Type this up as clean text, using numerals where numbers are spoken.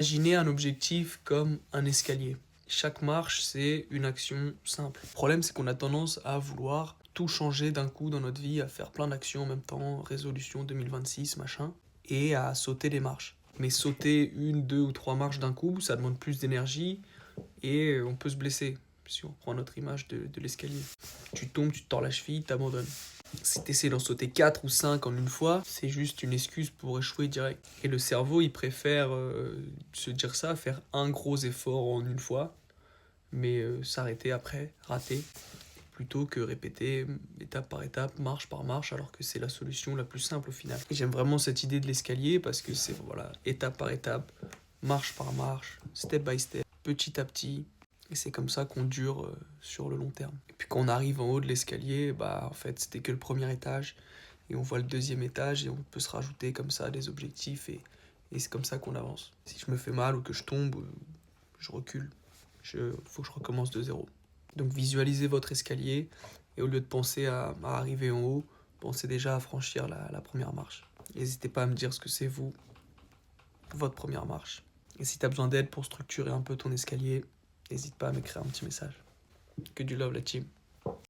Imaginez un objectif comme un escalier. Chaque marche, c'est une action simple. Le problème, c'est qu'on a tendance à vouloir tout changer d'un coup dans notre vie, à faire plein d'actions en même temps, résolution 2026, machin, et à sauter des marches. Mais sauter une, deux ou trois marches d'un coup, ça demande plus d'énergie et on peut se blesser, si on prend notre image de l'escalier. Tu tombes, tu te tords la cheville, t'abandonnes. Si tu essaies d'en sauter 4 ou 5 en une fois, c'est juste une excuse pour échouer direct. Et le cerveau, il préfère se dire ça, faire un gros effort en une fois, mais s'arrêter après, rater, plutôt que répéter étape par étape, marche par marche, alors que c'est la solution la plus simple au final. Et j'aime vraiment cette idée de l'escalier parce que c'est voilà, étape par étape, marche par marche, step by step, petit à petit. Et c'est comme ça qu'on dure sur le long terme. Et puis quand on arrive en haut de l'escalier, bah en fait c'était que le premier étage. Et on voit le deuxième étage et on peut se rajouter comme ça des objectifs et c'est comme ça qu'on avance. Si je me fais mal ou que je tombe, je recule. Faut que je recommence de zéro. Donc visualisez votre escalier et au lieu de penser à arriver en haut, pensez déjà à franchir la première marche. N'hésitez pas à me dire ce que c'est vous, votre première marche. Et si tu as besoin d'aide pour structurer un peu ton escalier, n'hésite pas à m'écrire un petit message. Que du love la team.